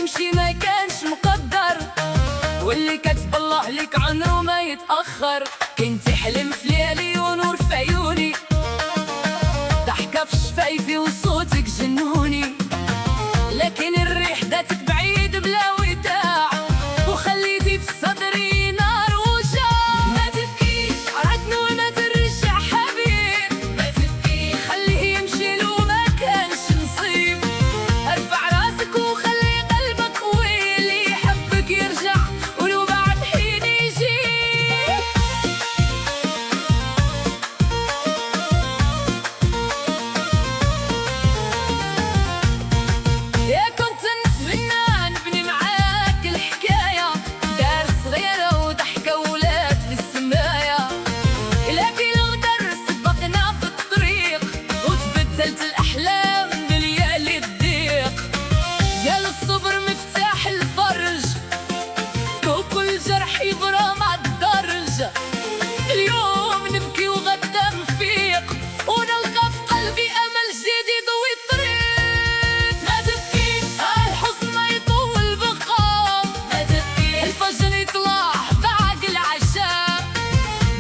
يمشي ما كانش مقدر، واللي كتب الله لك عمره ما يتأخر. كنت حلم في ليالي ونور في عيوني، ضحكة في شفايفي وصوتك جنوني، لكن الريح داتك بعيد بلا وداع، وخليتي في صدري نار وجاع. ما تبكيش عاد نور ما ترجع حبيب، ما تبكيش خليه يمشي لو ما كانش نصيب. ارفع راسك وخلي قلبك قوي، اللي يحبك يرجع ولو بعد حين يجي. يا كنت نتمنى نبني معاك الحكاية، دار صغيرة وضحكة ولاد في السماية، لكن الغدر سبقنا في الطريق، وتبدلت الأحلام بليالي الضيق. قال الصبر مفتاح الفرج، وكل جرح يبرى مع الدرج. اليوم نبكي وغدا نفيق، ونلقى في قلبي أمل جديد يضوي الطريق. ما تبكيش الحزن ما يطول بقاء، ما تبكيش الفجر يطلع بعد العشاء.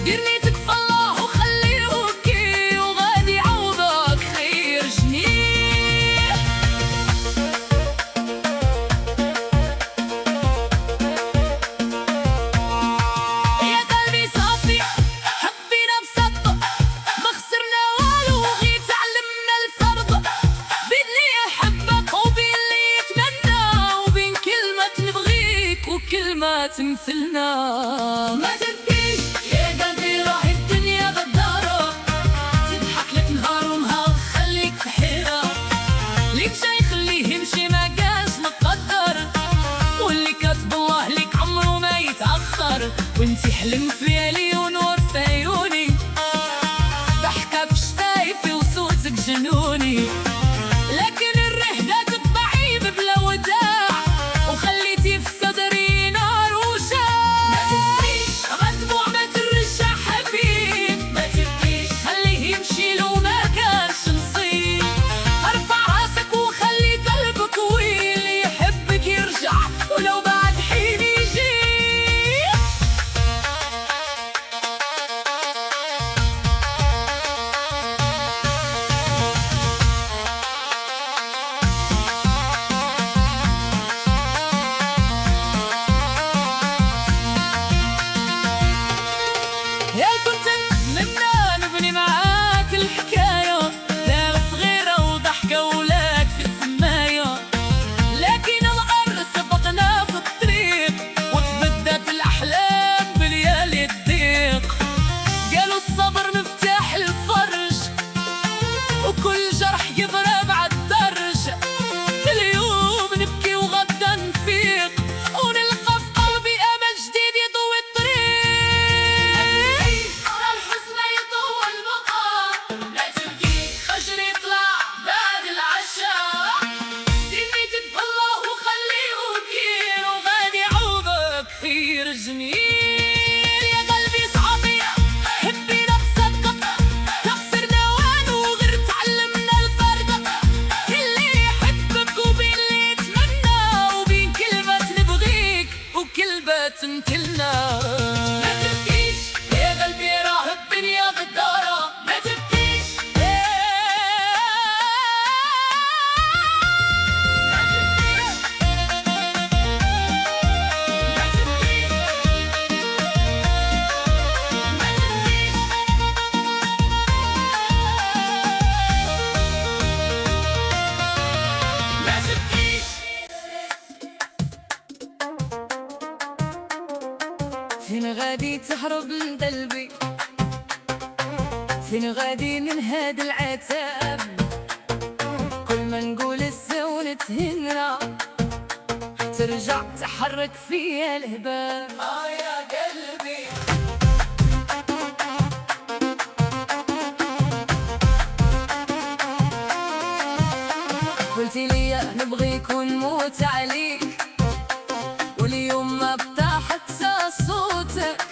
دير نيتك في الله وخليه يبكي، وغادي يعوضك خير جميل. يا قلبي صافي حبينا بصدق، ما خسرنا والو غير تعلمنا الفرق، بين اللي يحبك وبين اللي يتمنى، وبين كلمة نبغيك وكلمة تمثلنا. ما تبكيش يا قلبي راهي الدنيا غدارة، تضحك لك نهار ونهار خليك في حيرة، ليك جاي خليه يمشي ما كانش مقدر، واللي كاتب الله لك عمره ما يتأخر. وانتي حلم في ليالي ونور في عيوني، ضحكة في شفايفي وصوتك جنوني، لكن الريح داتك بعيد بلا وداع، وخليتي في صدري نار وشاع. ما تبكيش دموع ما ترجع حبيب، ما تبكيش خليه يمشي لو ما كانش نصيب. ارفع راسك وخلي قلبك قوي، اللي يحبك يرجع ولو بعد حين يجي. يا كنت نتمنى نبني معاك الحكاية، دار صغيرة وضحكة ولاد في السماية، لكن الأرض سبقنا في الطريق، وتبدلت الأحلام بليالي الضيق. قالوا الصبر مفتاح الفرج، وكل جرح يبرى بعد درج. اليوم نبكي وغدا نفيق، ونلقى في قلبي أمل جديد يضوي الطريق. الحزن ما يطول بقاء، لا تبكي فجر يطلع بعد العشاء. دير نيتك في الله وخليه يبكي، وغادي يعوضك خير جميل. يا قلبي صعبي حبينا بصدقك، ما خسرنا والو غير تعلمنا الفرق، اللي يحبك وبين اللي يتمنى، وبين كلمة نبغيك وكلمة تمثلنا. ما تبكيش يا قلبي راه الدنيا غدارة، ما تبكيش ما تبكيش. فين غادي تهرب من قلبي، فين غادي من هاد العتاب، كل ما نقول الزون تهنا ترجع تحرك فيا الهباب. يا قلبي قلتي لي نبغيك ونموت عليك، واليوم ما بطا حتى صوتك،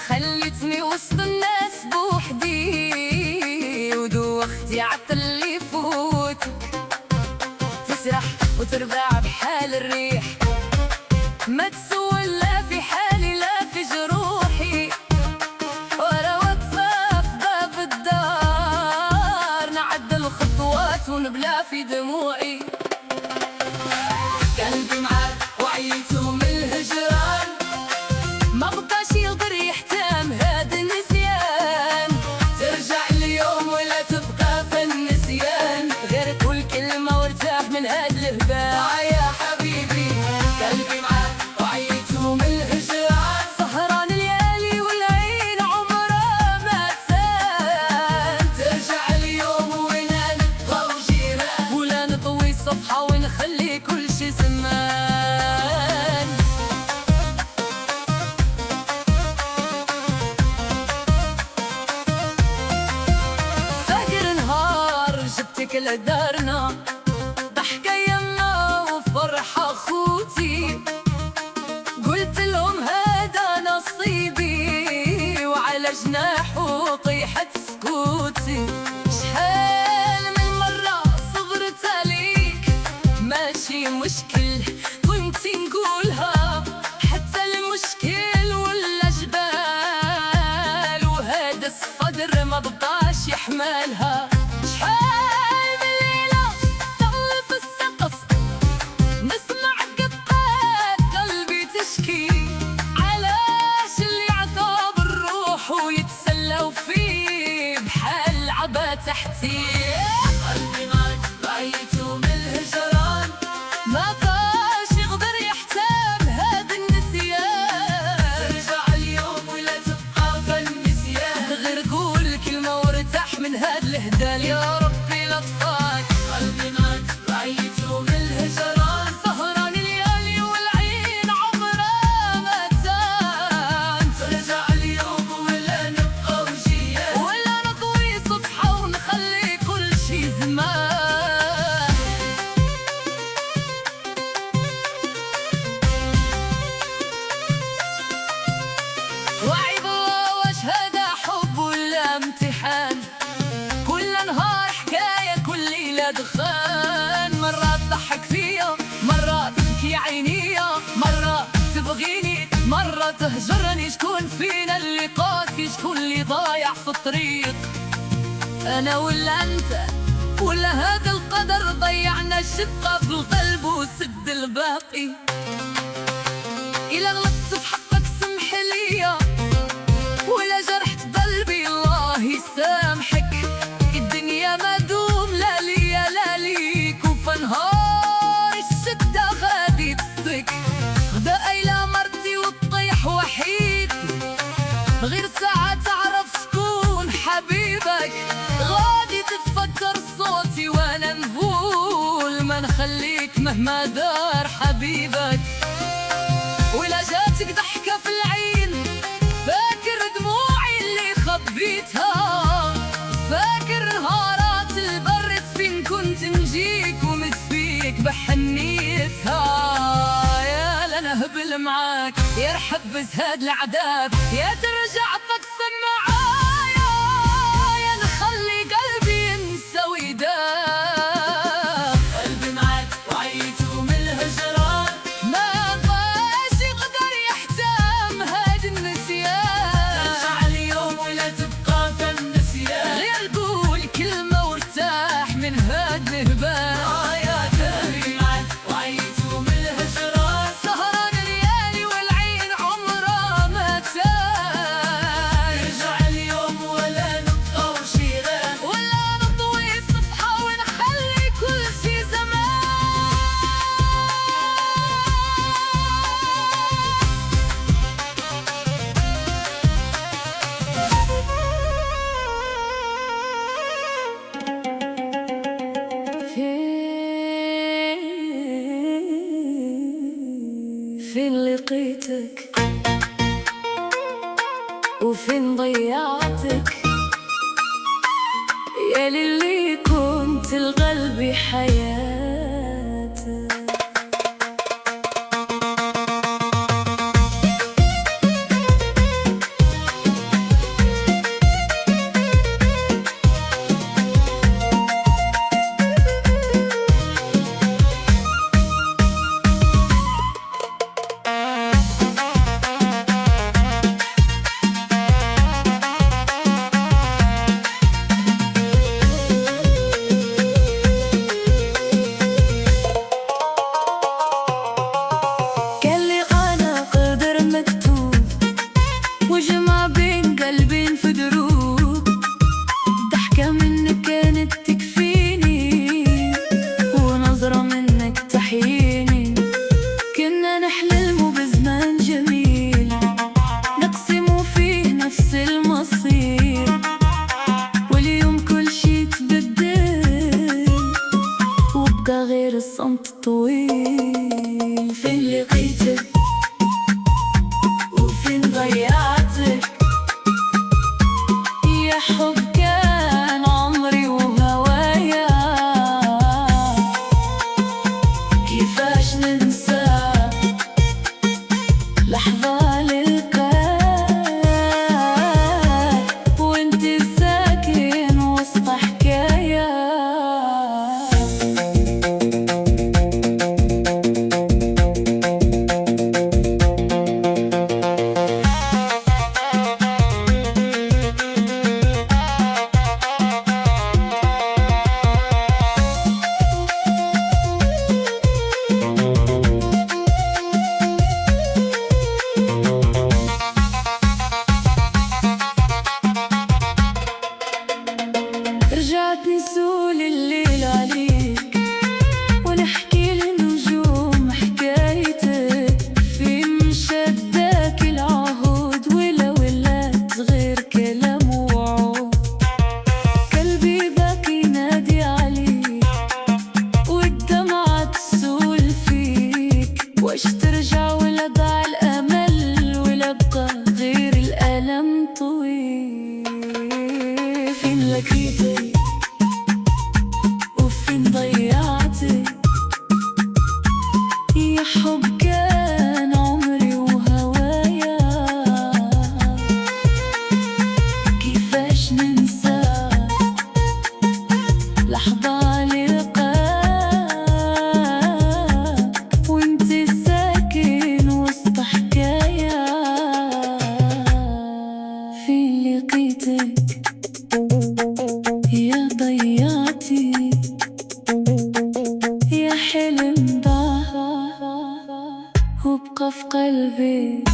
خليتني وسط الناس بوحدي، ودوختي عطل اللي يفوتك. تسرح وتربع بحال الريح، ما تسوى لا في حالي لا في جروحي، وانا واقفة في باب الدار نعد الخطوات ونبلع في دموعي. قلبي معاك وعيته من الهجران، ما بقاش يقدر يحتام هاد النسيان، ترجع اليوم ولا تبقى في النسيان، غير كل كلمة وارتاح من هاد الهبال. يا حبيبي قلبي معاك وعيته من الهجران، سهران الليالي والعين عمرها ما تسال، ترجع اليوم ولا نبقى وجيران، ولا نطوي صفحة ونخلي كل شي زمان. فاكر نهار جبتك لدارنا، ضحكة يما وفرحة خوتي، قلت لهم هذا نصيبي، وعلى جناحه طيحت سكوتي. شحال من مرة صبرت عليك ماشي مشكل كنت نقولها، حتى المشكل ولا جبال، وهذا الصدر ما بقاش يحملها. شحال من ليلة طل في السقف نسمع قطات قلبي تشكي، علاش اللي عطاب الروح ويتسلوا فيه بحال لعبة تحتي. قلبي معك بعيته من الهجران، ما بقاش يقدر يحتام هاد النسيان، ترجع اليوم ولا تبقى في النسيان، غير قول كلمة وارتاح من هاد الهدال. يا ربي لطفاك قلبي معك بعيته من الهجران، سهران الليالي والعين عمرها ما تسال، ترجع اليوم ولا نبقى وجيران، ولا نطوي صفحة ونخلي كل شي زمان. وعيب الله واش هذا حب ولا امتحان، كل نهار حكاية كل ليلة دخان، مرات تضحك فيا مرات تبكي عينيا، مرات تبغيني مرة تهجرني، شكون فينا اللي قاسي شكون اللي ضايع في الطريق، أنا ولا أنت ولا هذا القدر ضيعنا الشقة في القلب وسد الباقي. إلا غلطت في حقك سمح ليا، ولا جرحت قلبي الله يسامحك، الدنيا ما دوم لا ليا لا ليك، وفي نهار الشدة غادي تصدق، غدا أيلا مرتي وتطيح وحيد، غير ساعة تعرف شكون حبيبك، غادي تتفكر صوتي وانا نقول ما نخليك مهما دار حبيبك. ولا جاتك ضحكة في العين فاكر دموعي اللي خبيتها، فاكر نهارات البرد فين كنت نجيك ومدفيك بحنيتها. يا لنا هبل معاك يا رحب هاد العذاب، يا ترجع تقسم معايا يا نخلي قلبي ينسى ويداب. قلبي معاك وعيته من الهجران، ما بقاش يقدر يحتام هاد النسيان، ترجع اليوم ولا تبقى في النسيان، غير قول كلمة وارتاح من هاد الهبال. يا قلبي معاك وعيته من الهجران، سهران الليالي والعين عمرها ما تسال، ترجع اليوم ولا نبقى وجيران، ولا نطوي صفحة ونخلي كل شي زمان. فين لقيتك وفين ضيعتك، يا للي كنت لقلبي حياتك. غير الصمت الطويل. فين لقيتك وفين ضيعتك يا حب كان عمري وهوايا، كيفاش ننسى لحظة للقاك وانت ساكن وسط حكاية. رجعت نسول الليل عليك ونحكي للنجوم حكايتك، فين مشداك العهود ولا ولات غير كلام ووعود. قلبي باكي ينادي عليك والدمعة تسول فيك، واش ترجع ولا ضاع الأمل ولا بقى غير الألم طويل. فين لقيتك وفين ضيعتك يا حب كان عمري وهوايا، كيفاش ننسى لحظة لقاك وانت ساكن وسط حكاية. فين لقيتك يا ضيعتي يا حلم ضاع وبقى في قلبي.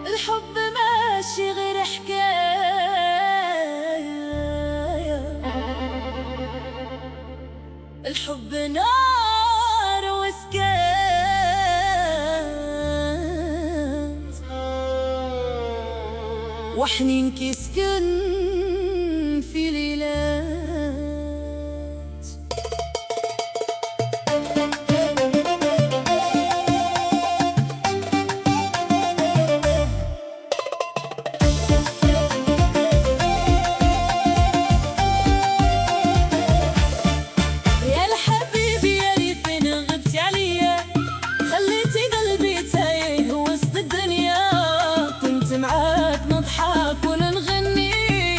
الحب ماشي غير حكاية، الحب نار وسكات وحنين كيسكن في ليلات. معاك نضحك ونغني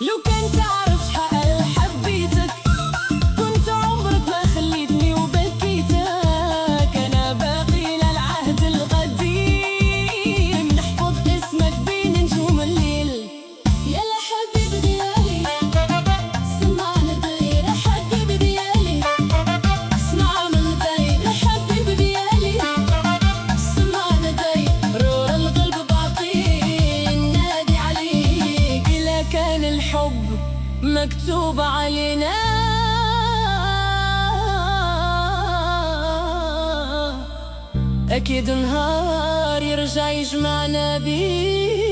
لو كان تعرف شحال حبيتك كنت عمرك ما خليتني وبكيتك. أنا باقي للعهد القديم نحفظ اسمك بين نجوم الليل. يلا حبيب ديالي سمعنا داير حبيب ديالي، اسمع من داير حبيب ديالي، سمعنا داير رور القلب بعطيه نادي عليك. إلا كان الحب مكتوب علينا أكيد نهار يرجع يجمعنا بيه.